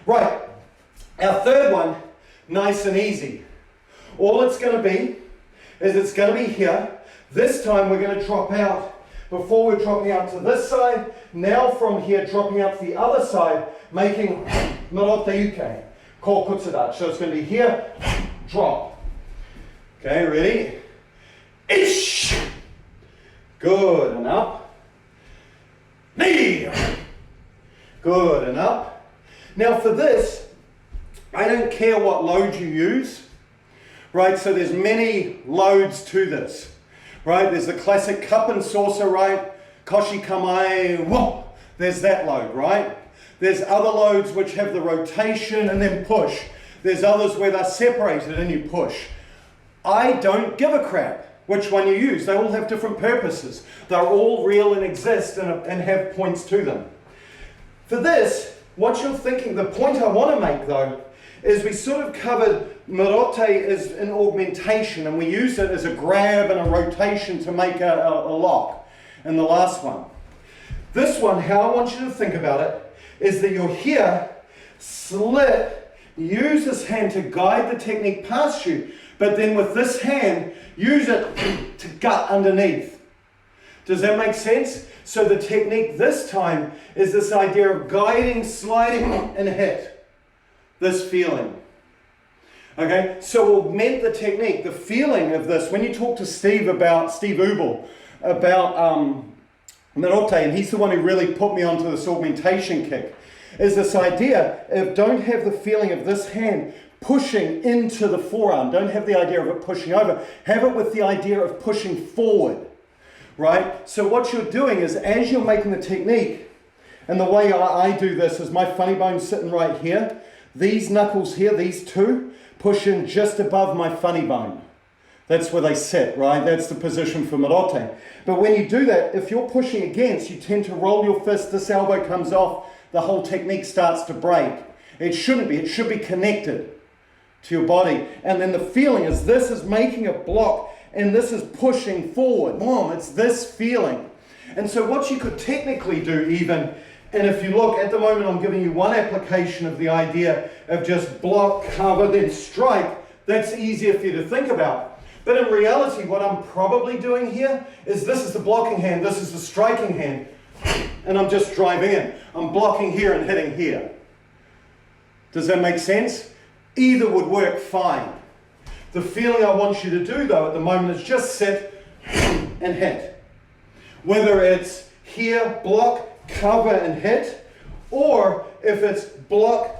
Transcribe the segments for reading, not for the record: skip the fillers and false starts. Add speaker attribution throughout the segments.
Speaker 1: Right, our third one, nice and easy. All it's going to be is it's going to be here. This time we're going to drop out. Before we're dropping out to this side, now from here dropping out to the other side, making Marote Yuke, called Kutsudachi. So it's going to be here, drop. Okay, ready? Ish! Good, and up. Knee! Good, and up. Now for this, I don't care what load you use, right? So there's many loads to this. Right, there's the classic cup and saucer, right? Koshi kamae, whoa, there's that load, right? There's other loads which have the rotation and then push. There's others where they're separated and you push. I don't give a crap which one you use. They all have different purposes. They're all real and exist and have points to them. For this, what you're thinking, the point I want to make though, is we sort of covered Marote as an augmentation, and we use it as a grab and a rotation to make a lock in the last one. This one, how I want you to think about it, is that you're here, slip, use this hand to guide the technique past you, but then with this hand, use it to gut underneath. Does that make sense? So the technique this time is this idea of guiding, sliding, and hit. This feeling. Okay, so augment the technique, the feeling of this. When you talk to Steve Ubel, about Marote, and he's the one who really put me onto this augmentation kick, is this idea of don't have the feeling of this hand pushing into the forearm. Don't have the idea of it pushing over. Have it with the idea of pushing forward, right? So what you're doing is as you're making the technique, and the way I do this is my funny bone sitting right here. These knuckles here, these two, push in just above my funny bone. That's where they sit, right? That's the position for Marote. But when you do that, if you're pushing against, you tend to roll your fist, this elbow comes off, the whole technique starts to break. It shouldn't be, it should be connected to your body. And then the feeling is this is making a block and this is pushing forward. Boom, it's this feeling. And so what you could technically do even, and if you look, at the moment I'm giving you one application of the idea of just block, cover, then strike. That's easier for you to think about. But in reality, what I'm probably doing here is this is the blocking hand, this is the striking hand, and I'm just driving in. I'm blocking here and hitting here. Does that make sense? Either would work fine. The feeling I want you to do though at the moment is just sit and hit. Whether it's here, block, cover and hit, or if it's block,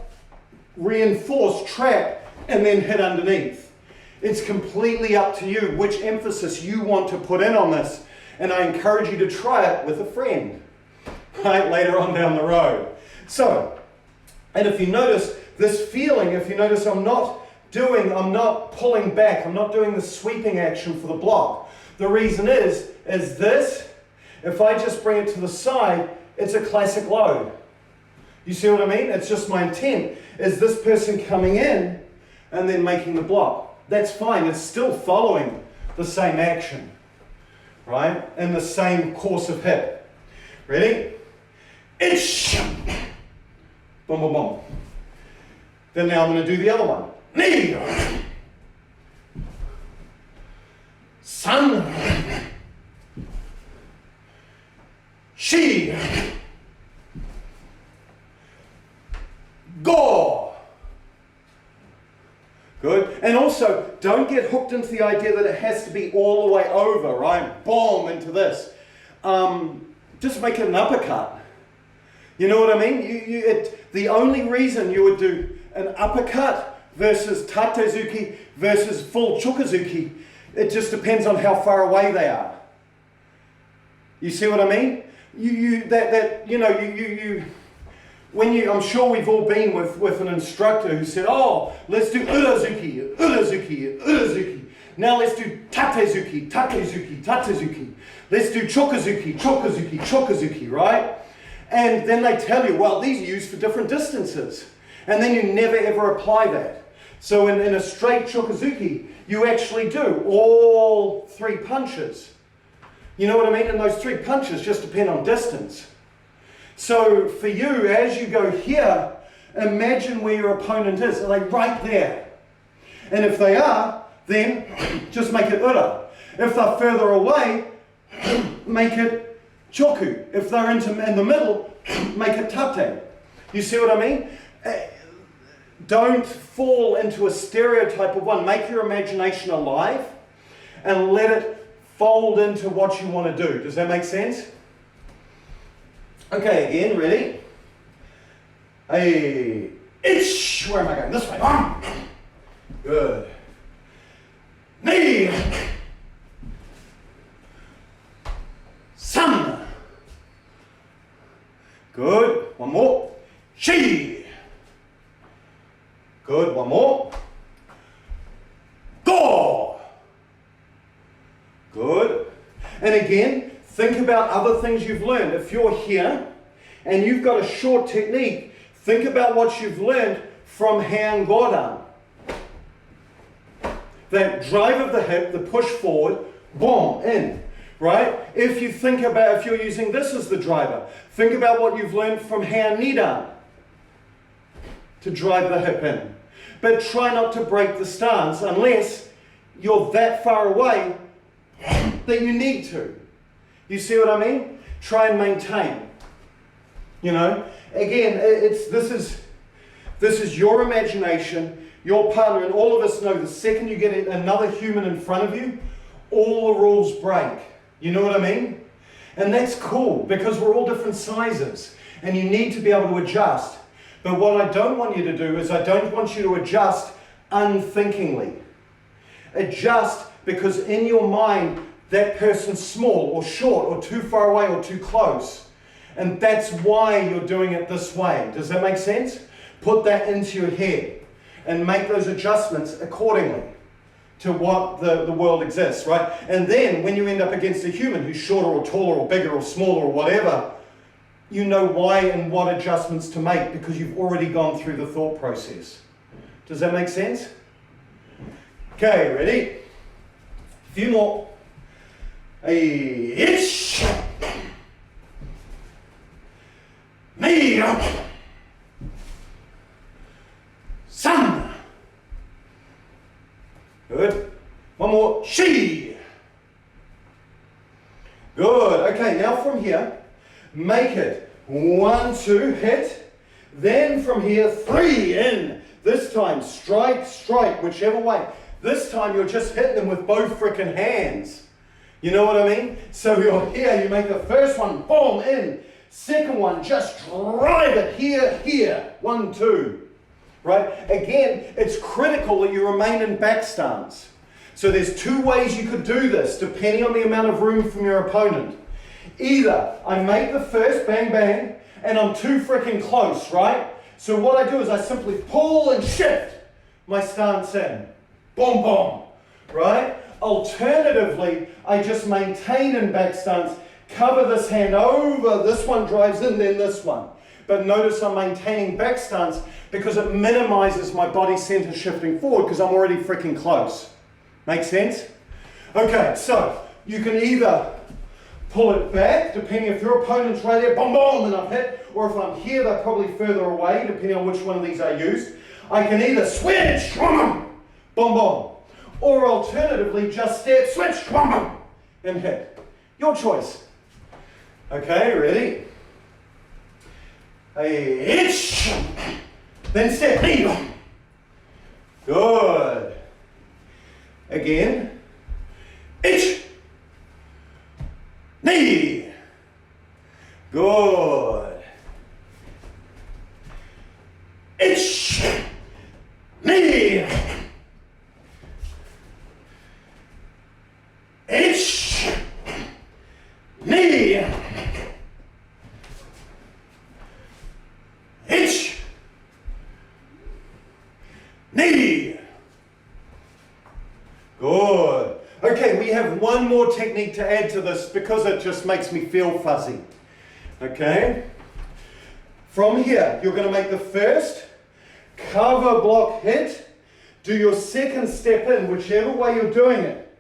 Speaker 1: reinforce, trap, and then hit underneath. It's completely up to you which emphasis you want to put in on this, and I encourage you to try it with a friend, right, later on down the road. So, and if you notice this feeling, if you notice I'm not pulling back, I'm not doing the sweeping action for the block. The reason is this, if I just bring it to the side, it's a classic load. You see what I mean? It's just my intent is this person coming in and then making the block. That's fine. It's still following the same action, right? And the same course of hit. Ready? Ish! Boom, boom, boom. Then now I'm going to do the other one. Knee! Sun! She! Go! Good. And also, don't get hooked into the idea that it has to be all the way over, right? Boom, into this. Just make it an uppercut. You know what I mean? The only reason you would do an uppercut versus tatezuki versus full chokazuki, it just depends on how far away they are. You see what I mean? I'm sure we've all been with an instructor who said, oh, let's do urazuki, urazuki, urazuki. Now let's do tatezuki, tatezuki, tatezuki. Let's do chokazuki, chokazuki, chokazuki, right? And then they tell you, well, these are used for different distances. And then you never ever apply that. So in a straight chokazuki, you actually do all three punches. You know what I mean? And those three punches just depend on distance. So for you, as you go here, imagine where your opponent is. Are they right there? And if they are, then just make it ura. If they're further away, make it choku. If they're in the middle, make it tate. You see what I mean? Don't fall into a stereotype of one. Make your imagination alive and let it fold into what you want to do. Does that make sense? Okay, again, ready? Ish. Where am I going? This way. Good. Knee. Sun. Good. One more. Shi. Good. One more. Go. Good. And again, think about other things you've learned. If you're here and you've got a short technique, think about what you've learned from Heian Yondan. That drive of the hip, the push forward, boom, in, right? If you think about, if you're using this as the driver, think about what you've learned from Heian Yondan to drive the hip in. But try not to break the stance unless you're that far away that you need to. You see what I mean? Try and maintain. You know, again, this is your imagination, your partner, and all of us know the second you get another human in front of you, all the rules break. You know what I mean? And that's cool because we're all different sizes and you need to be able to adjust. But what I don't want you to do is I don't want you to adjust unthinkingly. Adjust because in your mind that person's small or short or too far away or too close. And that's why you're doing it this way. Does that make sense? Put that into your head and make those adjustments accordingly to what the world exists, right? And then when you end up against a human who's shorter or taller or bigger or smaller or whatever, you know why and what adjustments to make because you've already gone through the thought process. Does that make sense? Okay, ready? A few more. Ish. Me. Sun. Good. One more. She. Good. Okay, now from here, make it 1, 2, hit. Then from here, 3, in. This time, strike, strike, whichever way. This time you're just hitting them with both frickin' hands. You know what I mean? So you're here, you make the first one, boom, in. Second one, just drive it here, here. 1, 2. Right? Again, it's critical that you remain in back stance. So there's 2 ways you could do this, depending on the amount of room from your opponent. Either I make the first bang, bang, and I'm too freaking close, right? So what I do is I simply pull and shift my stance in. Boom, boom. Right? Alternatively, I just maintain in back stance, cover this hand over, this one drives in, then this one. But notice I'm maintaining back stance because it minimizes my body center shifting forward because I'm already freaking close. Make sense? Okay, so you can either pull it back, depending if your opponent's right there, boom, boom, and I've hit, or if I'm here, they're probably further away, depending on which one of these I use. I can either switch, boom, boom, or alternatively, just step, switch, boom, and hit. Your choice. Okay, ready? Itch, then step, knee. Good. Again. Itch, knee. Good. Itch, knee. Itch, knee. Itch, knee. Good. Okay, we have one more technique to add to this because it just makes me feel fuzzy. Okay? From here, you're going to make the first cover block hit. Do your second step in, whichever way you're doing it.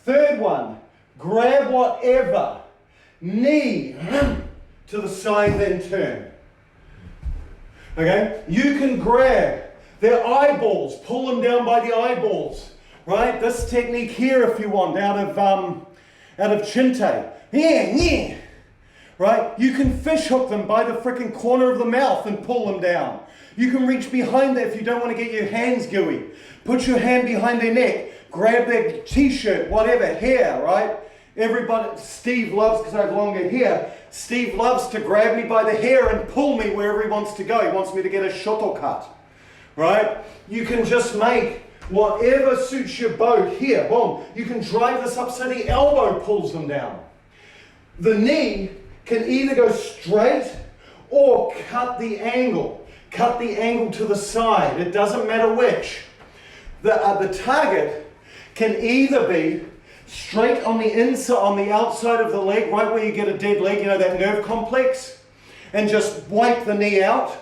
Speaker 1: Third one, grab whatever. Knee to the side, then turn. Okay? You can grab their eyeballs, pull them down by the eyeballs, right? This technique here, if you want, out of chinte. Yeah. Right? You can fish hook them by the freaking corner of the mouth and pull them down. You can reach behind that if you don't want to get your hands gooey. Put your hand behind their neck, grab their t-shirt, whatever, hair, right? Everybody, Steve loves, because I have longer hair, Steve loves to grab me by the hair and pull me wherever he wants to go. He wants me to get a shoto cut, right? You can just make whatever suits your boat here, boom. You can drive this up so the elbow pulls them down. The knee can either go straight or cut the angle to the side. It doesn't matter which. The target can either be straight on the inside, on the outside of the leg, right where you get a dead leg, you know, that nerve complex, and just wipe the knee out.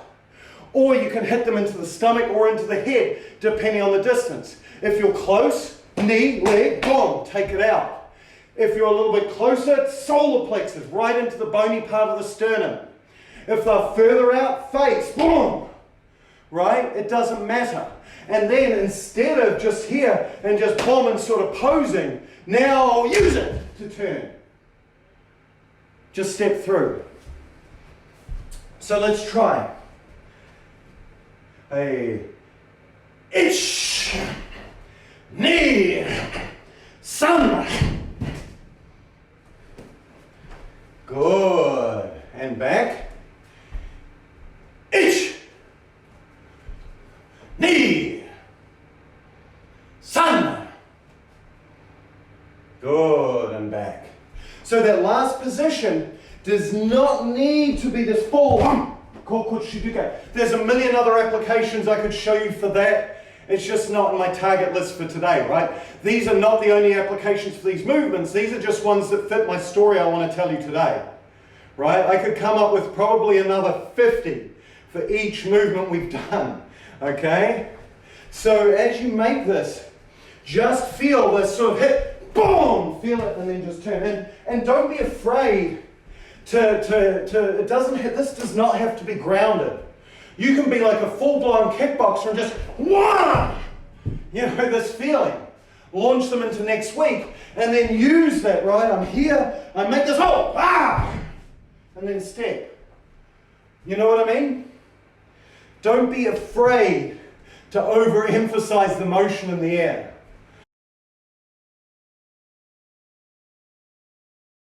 Speaker 1: Or you can hit them into the stomach or into the head, depending on the distance. If you're close, knee, leg, boom, take it out. If you're a little bit closer, solar plexus, right into the bony part of the sternum. If they're further out, face, boom, right? It doesn't matter. And then instead of just here and just boom and sort of posing, now I'll use it to turn. Just step through. So let's try. Ich, ni, san. Good. And back. Ich, ni, san. Good. And back. So that last position does not need to be this full. There's a million other applications I could show you for that. It's just not in my target list for today, right? These are not the only applications for these movements. These are just ones that fit my story I want to tell you today, right? I could come up with probably another 50 for each movement we've done, okay? So as you make this, just feel this sort of hit, boom, feel it, and then just turn in. And don't be afraid this does not have to be grounded. You can be like a full-blown kickboxer and just, wah! You know, this feeling. Launch them into next week, and then use that, right? I'm here, I make this, and then step. You know what I mean? Don't be afraid to overemphasize the motion in the air.